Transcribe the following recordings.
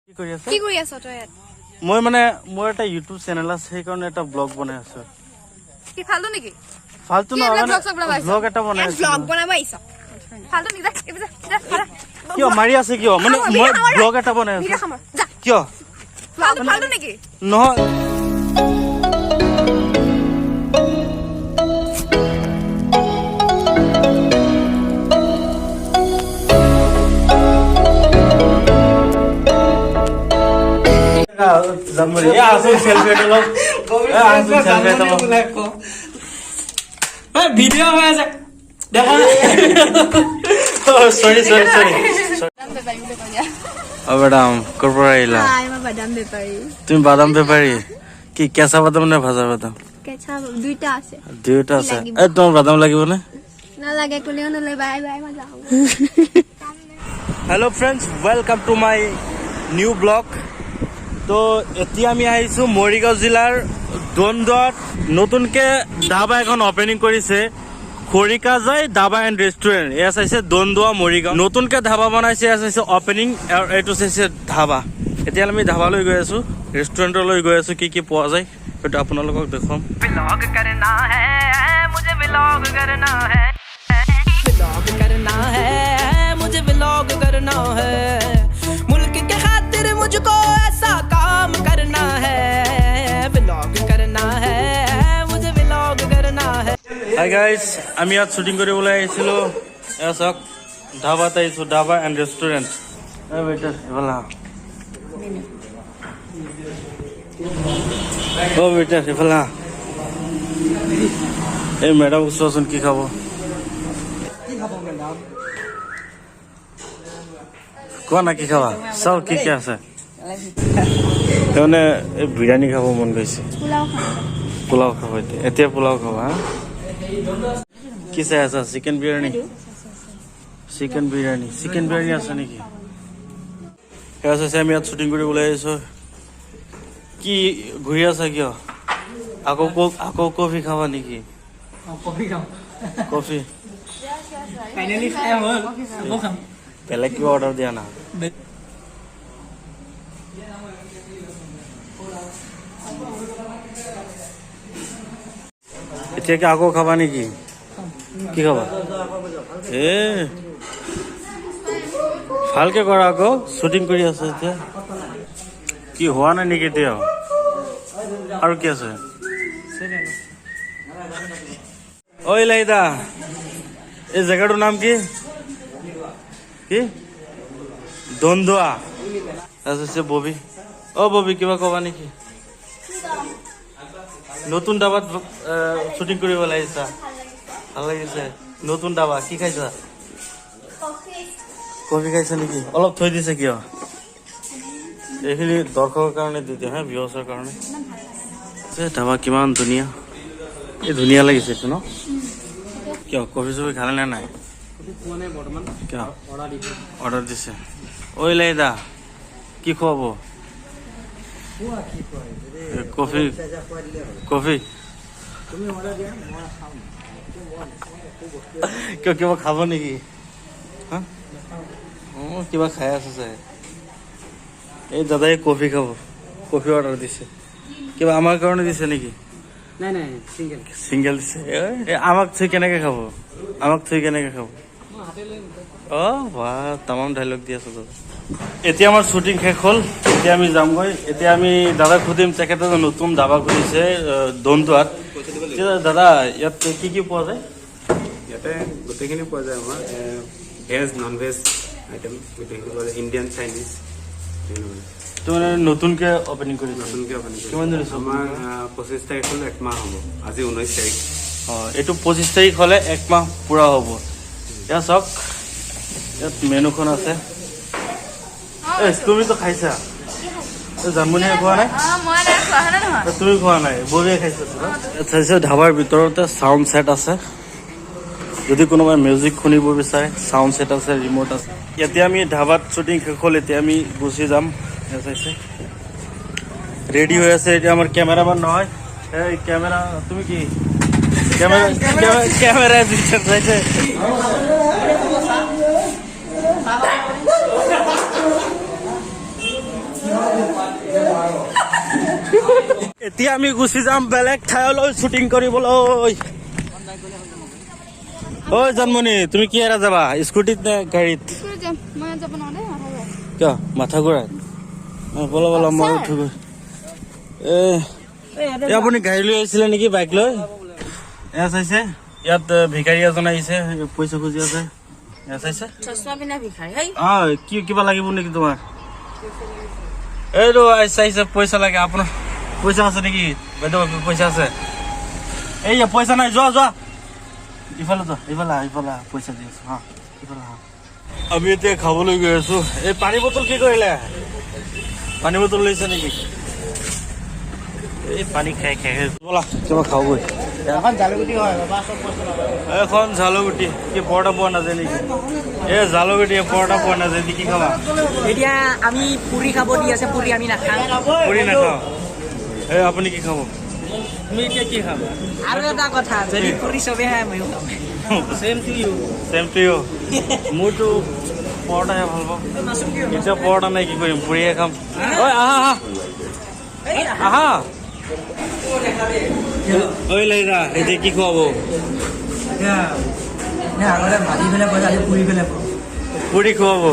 কি কৰি আছ তই ইয়াত? মই মানে মোৰ এটা ইউটিউব চেনেল আছে সেইকাৰণে এটা ব্লগ বনাই আছো। কি ফালতু নেকি? ফালতু কি নহয় ব্লগ বনাব আহিছ? ব্লগ এটা বনাই আছো। ব্লগ বনাব আহিছ? ফালতু নেকি? কিয় মাৰি আছে কিয়? মানে মই ব্লগ এটা বনাই আছো। কিয়? ফালতু নেকি? নহয় ভিডিও হৈ আছে ম্যাডাম ক'ৰ পৰা আহিলা? বাদাম বেপাৰী। তুমি বাদাম বেপাৰী? কি কেঁচা বাদাম নে ভাজা বাদাম? কেঁচা দুইটা আছে। দুয়োটা আছে। তোমাৰ বাদাম লাগিব নে? নালাগে, কোনেও নলয়। বাই বাই, মই যাওঁ। Hello' friends, welcome to my new blog. তো এতিয়া আমি আহিছোঁ মৰিগাঁও জিলাৰ দন্দুৱাত। নতুনকৈ ধাবা এখন অপেনিং কৰিছে, খৰিকাজাই ধাবা এণ্ড ৰেষ্টুৰেণ্ট। এয়া চাইছে দন্দুৱা মৰিগাঁও। নতুনকৈ ধাবা বনাইছে, এয়া চাইছে অপেনিং, আৰু এইটো চাইছে ধাবা। এতিয়া আমি ধাবালৈ গৈ আছোঁ, ৰেষ্টুৰেণ্টলৈ গৈ আছোঁ। কি কি পোৱা যায় সেইটো আপোনালোকক দেখুৱাম। व्लॉग करना है मुझे, व्लॉग करना है, व्लॉग करना है मुझे, व्लॉग करना है, मुल्क के खातिर मुझको ऐसा काम करना है, व्लॉग करना है मुझे, व्लॉग करना है। হাই গাইজ, আমি ইয়াত শ্বুটিং কৰিবলৈ আহিছিলোঁ। এয়া চাওক, ধাবাত আহিছোঁ, ধাবা এণ্ড ৰেষ্টুৰেণ্ট। বেটাৰ এইফালে এই মেডাম চোৱাচোন কি খাব। কোৱা না কি খাবা? চাওক কি কি আছে। তাৰমানে এই বিৰিয়ানী খাব মন গৈছে। পোলাও খাব এতিয়া পোলাও খাবা। কি চাই আছা? চিকেন বিৰিয়ানী? চিকেন বিৰিয়ানী আছে নেকি? সেয়া চাইছে, আমি ইয়াত শ্বুটিং কৰি ওলাই আহিছোঁ। কি ঘূৰি আছা কিয়? আকৌ কফি খাবা নেকি? কফি বেলেগ কিবা অৰ্ডাৰ দিয়া না? এতিয়া কি আকৌ খাবা নেকি? কি খাবা? ভালকে কৰা, আকৌ শ্বুটিং কৰি আছে এতিয়া। কি হোৱা নাই নেকি এতিয়া? আৰু কি আছে? ঐ লাইদা, এই জেগাটোৰ নাম কি? কি? দন্দুৱা। তাৰপিছত ববি, ববি কিবা কবা নেকি? নতুন দাবাত শ্বুটিং কৰিব লাগিছা? ভাল লাগিছে। নতুন দাবা কি খাইছা? কফি খাইছা নেকি? অলপ থৈ দিছে কিয়? এইখিনি দৰ্শকৰ কাৰণে দি দিয়া, ভিউৱাৰ্ছৰ কাৰণে। ধাবা কিমান ধুনীয়া, এই ধুনীয়া লাগিছে এইটো ন? কিয় কফি চফি খালে নে নাই? কিয় অৰ্ডাৰ দিছে? ঐ লাইদা, কি খুৱাব? কফি কিয় কিবা খাব নেকি? কিবা খাই আছে চাই। এই দাদাই কফি খাব, কফি অৰ্ডাৰ দিছে। কিবা আমাৰ কাৰণে দিছে নেকি? চিংগেল দিছে। আমাক থৈ কেনেকে খাব? বাহ, তামাম ডাইলগ দি আছো দাদা। এতিয়া আমাৰ শ্বুটিং শেষ হ'ল, এতিয়া আমি যামগৈ। এতিয়া আমি দাদাক সুধিম, তেখেতে নতুন ধাবা খুলিছে দন্দুৱাত। দাদা, ইয়াত কি কি পোৱা যায়? ইয়াতে গোটেইখিনি পোৱা যায়। আমাৰ ভেজ নন ভেজ আইটেম গোটেইখিনি পোৱা যায়, ইণ্ডিয়ান চাইনিজ। তো মানে নতুনকৈ অপেনিং কৰিছে? নতুনকৈ অপেনিং কিমান দিন হৈছে? আমাৰ 25 তাৰিখ হ'লে 1 মাহ হ'ব। আজি 19 তাৰিখ। এইটো 25 তাৰিখ হ'লে 1 মাহ পূৰা হ'ব। এয়া চাওক, ইয়াত মেনুখন আছে। তুমিতো খাইছা? জানমণিয়ে খোৱা নাই? তুমি খোৱা নাই? ববিয়ে খাইছা? ধাবাৰ ভিতৰতে চাউণ্ড ছেট আছে, যদি কোনোবাই মিউজিক শুনিব বিচাৰে চাউণ্ড ছেট আছে, ৰিম'ট আছে। এতিয়া আমি ধাবাত শ্বুটিং শেষ হ'ল, এতিয়া আমি গুচি যাম। চাইছে ৰেডি হৈ আছে। এতিয়া আমাৰ কেমেৰামেন নহয়, এই কেমেৰা, তুমি কি কেমেৰা চাইছে? এতিয়া আমি গুচি যাম বেলেগ ঠাইলৈ শ্বুটিং কৰিবলৈ। ঐ জানমণি, তুমি কি এৰা যাবা, স্কুটিত নে গাড়ীত? মই যাব নোৱাৰে কিয় মাথা ঘূৰাই? বলা বলা, মই উঠো গৈ। আপুনি গাড়ী লৈ আহিছিলে নেকি, বাইক লৈ? এয়া চাইছে, ইয়াত ভিকাৰী এজন আহিছে, পইচা খুজি আছে। এয়া চাইছে, কি কিবা লাগিব নেকি তোমাৰ? এইটো চাইছে, পইচা লাগে আপোনাৰ। পইচা আছে নেকি বাইদেউ? পইচা আছে? এইয়া পইচা নাই, যোৱা যোৱা, ইফালে যোৱা, ইফালে ইফালে পইচা দি আছো। হা, ইফালে হা। আমি এতিয়া খাবলৈ গৈ আছো। এই পানী বটল কি কৰিলে? পানী বটল লৈছে নেকি? এই পানী খাই খাই বলা কিবা খাওঁগৈ। এখন জালুগুটি হয়, এখন জালুগুটি কি পৰঠা পোৱা নাযায় নেকি? এই জালুগুটি পৰঠা পোৱা নাযায়, কি খাবা? এতিয়া আমি পুৰি খাব দি আছে, পুৰি আমি নাখাওঁ। পুৰি নাখাওঁ। এই আপুনি কি খাব? তুমি এতিয়া কি খাবা? আৰু এটা কথা, যদি পুৰি চবে খাই ময়ো খাম। Same to you. মোৰতো পৰঠাহে ভাল পাওঁ। এতিয়া পৰঠা নাই, কি কৰিম, পুৰিহে খাম। ঐ আহা আহা আহা। ঐ লাইৰা, এতিয়া কি খুৱাব? পুৰি খুৱাব।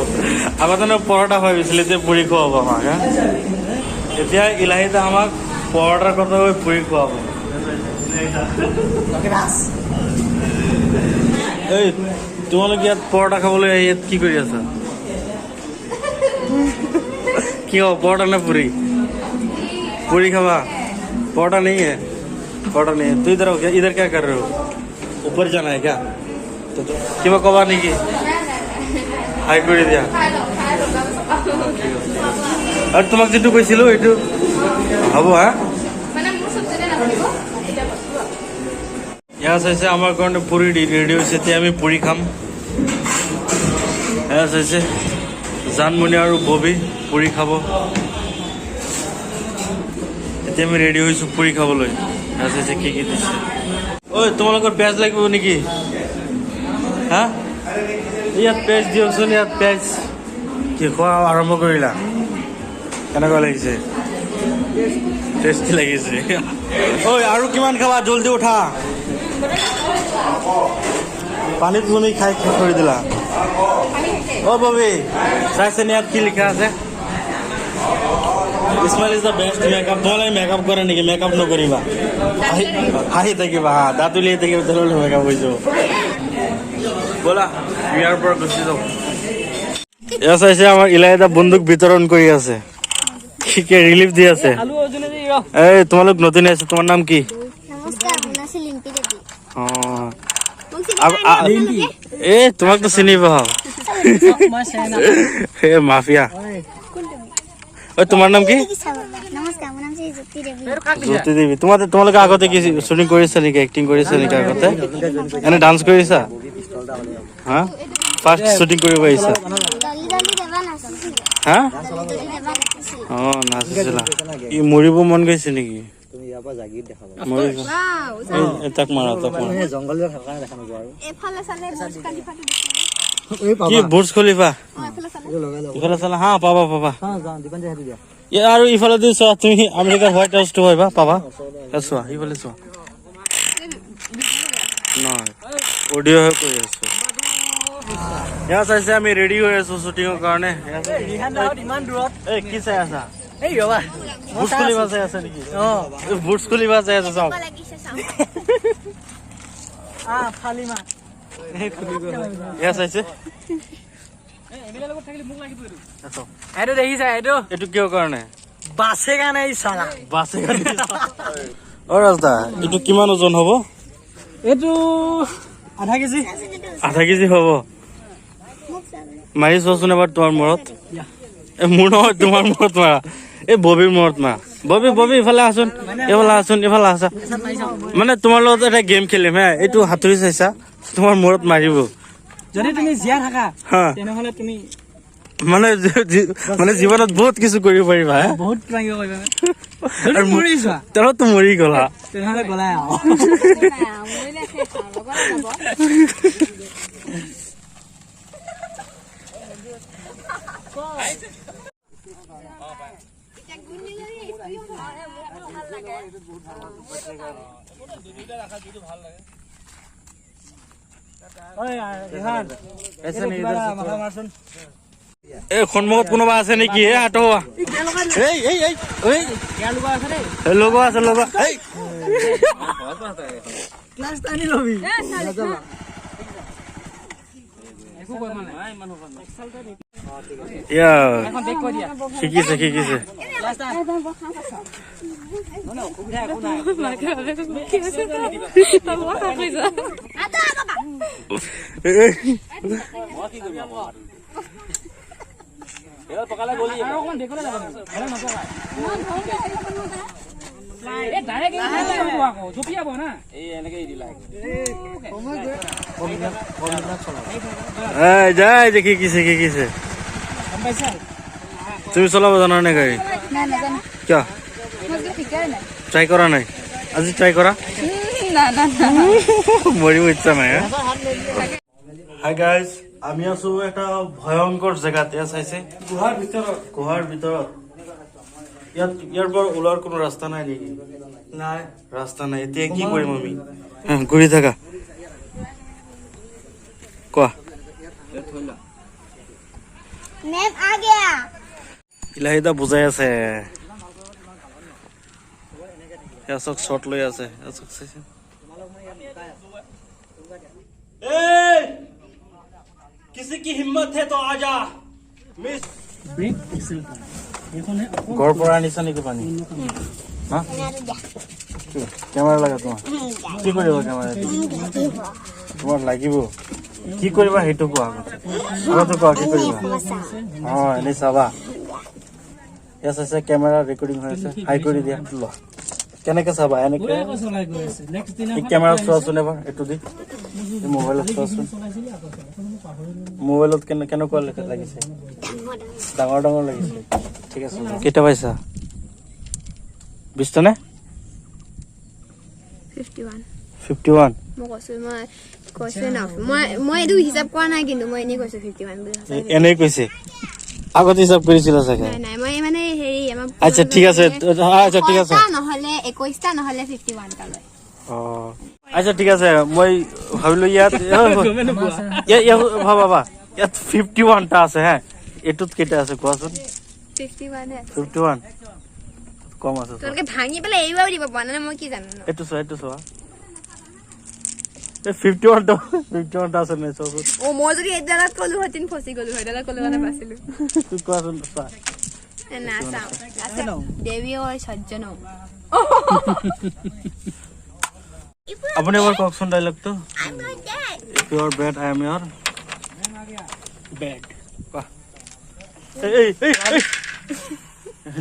আগতে পৰঠা খুৱাইছিলে, এতিয়া পুৰি খুৱাব আমাক। এতিয়া ইলাহীতে আমাক পৰঠাৰ কথা কৈ পুৰি খুৱাব। এই তোমালোক ইয়াত পৰঠা খাবলৈ ইয়াত কি কৰি আছা? কি খাব, পৰঠা নে পুৰি? पूरी खावा, परोठा नहीं है, परोठा नहीं है। तो इधर क्या कर रहे हो? ऊपर जाना है क्या? तो क्यों कबा नहीं की? हाई कर दिया। और तुम्हारे जितु कोई सिलो इतु, अब हाँ? यहाँ से हमारे कौन पूरी रेडियो से थे हमें पूरी खाम। यहाँ से जानमुनि और बॉबी पूरी खाबो। এতিয়া আমি ৰেডি হৈছো পুৰি খাবলৈ। আছে কি কি দিছে? ঐ তোমালোকৰ পেঁয়াজ লাগিব নেকি? হা, ইয়াত পেঁয়াজ দিয়কচোন, ইয়াত পেঁয়াজ। কি খোৱা আৰম্ভ কৰিলা? কেনেকুৱা লাগিছে? টেষ্টি লাগিছে। ঐ আৰু কিমান খাবা? জলদি উঠা। পানীত তুমি খাই শেষ কৰি দিলা। অ ববি, চাইছেনে ইয়াত কি লিখা আছে? Ismail is the best makeup. তোমালোকে মেকআপ কৰে নেকি? মেকআপ নকৰিবা, হাঁহি থাকিবা। হা, দাঁতুলি থাকিব, তেনেহ'লে মেকআপ হৈ যাব। ব'লা ইয়াৰ পৰা গুচি যাওঁ। এয়া চাইছে আমাৰ ইলাহীদা বন্দুক বিতৰণ কৰি আছে, কি ৰিলিফ দি আছে। এই তোমালোক নতুন আছে, তোমাৰ নাম কি? নমস্কাৰ, মুনাছি লিম্পি দেৱী। এই তোমাকতো চিনি পাওঁ, এই মাফিয়া। তোমাৰ নাম কি? নমস্কাৰ, মোৰ নাম জ্যোতি দেৱী। জ্যোতি দেৱী। তোমালোকে আগতে কি শ্বুটিং কৰিছা নেকি, এক্টিং কৰিছা নেকি আগতে? এনে ডান্স কৰিছা? হা, ফাৰ্ষ্ট শ্বুটিং কৰিব আহিছা? হা, অ নাচিছিলা। ই মৰিব মন গৈছে নেকি? তাক মাৰা, তাক মাৰা। কি বুৰ্জ খলিফা? ইফালে চালা, হা পাবা পাবা। আৰু ইফালে দি চোৱা, তুমি আমেৰিকাৰ হোৱাইট হাউচটো পাবা, পাবা। চোৱা ইফালে চোৱা। নহয়, অডিঅ'হে কৰি আছো। এয়া চাইছে আমি ৰেডি হৈ আছো শ্বুটিঙৰ কাৰণে। এই কি চাই আছা? বুৰ্জ খলিফা চাই আছে নেকি? বুৰ্জ খলিফা চাই আছে, চাওক। এয়া চাইছে, এইটো কিয় কাৰণে? বাছে কাৰণে। অ ৰাজদা, এইটো কিমান ওজন হব? এইটো আধা কেজি। আধা কেজি হব। মাৰি চোৱাচোন এবাৰ তোমাৰ মূৰত। মোৰ নহয়, তোমাৰ মূৰত মাৰা। এই ববিৰ মূৰত মাৰা। ববি ইফালে আছোন, এইফালে আছোন, এইফালে আছা। মানে তোমাৰ লগত এটা গেম খেলিম হা, এইটো হাতুৰি চাইছা, তোমাৰ মূৰত মাৰিব। যদি তুমি জীয়াই থাকা তেনেহলে তুমি মানে জীৱনত বহুত কিছু কৰিব পাৰিবা। বহুত কিবা কৰিবা। তেৰতো মৰি গলা, তেনেহলে গলাই আৰু এই সন্মুখত কোনোবা আছে নেকি? এই আঁতৰ হোৱা। লগৰ আছে লগৰ। শিকিছে শিকিছে। যায় যে শিকিছে শিকিছে। তুমি চলাব জানা নে গাড়ী? কিয় ট্ৰাই কৰা নাই? আজি ট্ৰাই কৰা। মৰিব ইচ্ছা নাই। হাই গাইজ, আমি আছো এটা ভয়ংকৰ জেগাত। এয়া চাইছে গুহাৰ ভিতৰত। ইয়াৰ পৰা ওলোৱাৰ কোনো ৰাস্তা নাই নেকি? নাই ৰাস্তা নাই। এতিয়া কি কৰিম আমি? ঘূৰি থাকা কোৱা। मैम आ गया। ইলাহিদা বুজাই আছে। চক শ্বট লৈ আছে। किसी की हिम्मत है तो आजा। ঘৰ পৰা আনিছা নেকি পানী? কেমেৰা লাগা তোমাৰ? কি কৰিবা কেমেৰা? তোমাৰ লাগিব কি কৰিবা সেইটো কোৱা। আগতে কোৱা কি কৰিবা? এনেই চাবা। ইয়াত আছে কেমেৰা ৰেকৰ্ডিং হৈ আছে। হাই কৰি দিয়া। লোৱা কেনেকে চাবা? এনেকে কেমেৰা চোৱাচোন এবাৰ। এইটো দি মোবাইলত চোৱাচোন। মোবাইলত কেনেকুৱা লাগিছে? ডাঙৰ ডাঙৰ লাগিছে। ঠিক আছে। কেইটা পাইছা? 20টা নে? 51 মই কৈছো না মই এইটো হিচাপ কৰা নাই কিন্তু মই এনেই কৈছো 51 বুলি। এনেই কৈছে? আগতে হিচাপ কৰিছিলা চাগে? নাই মই মানে হেৰি আমাৰ আচ্ছা ঠিক আছে। আচ্ছা ঠিক আছে নহলে 21টা নহলে 51টা লয়। আচ্ছা ঠিক আছে। মই ভাবিলো ইয়াত ভাবা ইয়াত 51টা আছে। হা এইটোত কেইটা আছে কোৱাচোন? 51 কম আছে। তোকে ভাঙি পেলাই এইবাৰ দিব পৰা নাই। মই কি জানো? এইটো চোৱা 51টা আছে নে চোৱা। ও মই যদি এডালত কলো হতিন ফসি গলো হয়। এডালত কলো মানে বাছিলো। তুই কোৱাচোন চোৱা। না চাও আছে দেৱী হয় সজ্জন। আপুনি এবাৰ কওকচোন ডাইলগটো। If you are bad, I am your bad.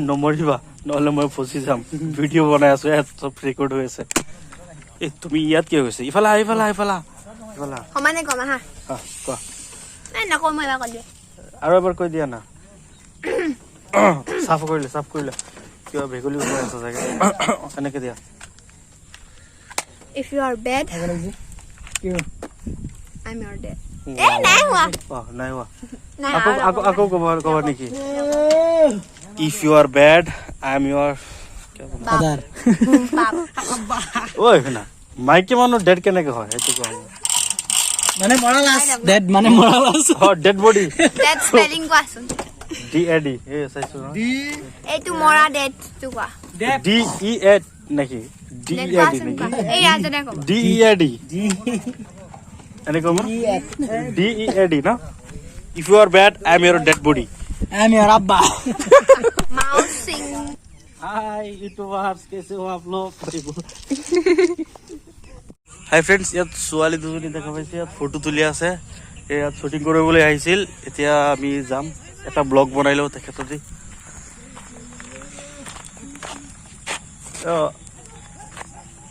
নমৰিবা নহলে মই ফচি যাম। ভিডিঅ' বনাই আছো। ইয়াত চব ৰেকৰ্ড হৈ আছে। তুমি ইয়াত কি হৈছে? ইফালে সমানে কম হা। কোৱা নকওঁ মই এবাৰ কৈ দিয়ে। আৰু এবাৰ কৈ দিয়া না। চাফ কৰিলে কিবা ভেকুলী হৈ আছে চাগে। এনেকে দিয়া। If you are bad, I'm your dad. নাই হোৱা। আকৌ কব নেকি? If you are bad, I am your father. ঐ শুনা, মাইকী মানুহ ডেড কেনেকে হয় সেইটো কোৱা। মানে মৰালাস। ডেড মানে মৰালাস। Dead body. ডেড স্পেলিং কোৱাচোন। DAD এই চাইছো ন। এইটো মৰা ডেড টু কোৱা। DEAD নেকি? DEAD নেকি? এই ৰাজনে কব। DEAD এনে কম। DEAD না। If you are bad, I am your dead body. I am your abba. Mouse sing. Hi YouTubers कैसे हो आप लोग? হাই ফ্ৰেণ্ডছ, ইয়াত ছোৱালী দুজনী দেখা পাইছে। ইয়াত ফটো তুলি আছে। ইয়াত শ্বুটিং কৰিবলৈ আহিছিল। এতিয়া আমি যাম এটা ব্লগ বনাই লওঁ তেখেতৰ দি।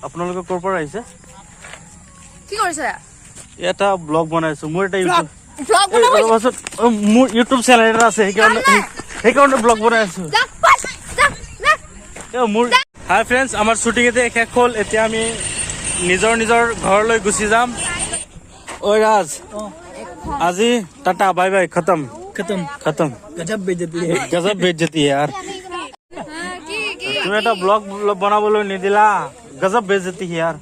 আপোনালোকে ক'ৰ পৰা আহিছে? কি কৰিছে? এটা ব্লগ বনাইছো। মোৰ এটা ব্লগ মোৰ ইউটিউব চেনেল এটা আছে। সেইকাৰণে ব্লগ বনাই আছো। মোৰ হাই ফ্ৰেণ্ডছ, আমাৰ শ্বুটিং এতিয়া শেষ হ'ল। এতিয়া আমি নিজৰ ঘৰলৈ গুচি যাম। ঐ ৰাজ, আজি টাটা বাই বাই। খতম। गजब बेइज्जती है गजब बेइज्जती है यार। তুমি এটা ব্লগ বনাবলৈ নিদিলা গজব বেজতি ইয়াৰ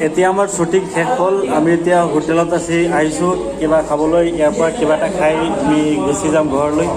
এতিয়া আমাৰ শ্বুটিং শেষ হ'ল আমি এতিয়া হোটেলত আহিছোঁ কিবা খাবলৈ ইয়াৰ পৰা কিবা এটা খাই আমি গুচি যাম ঘৰলৈ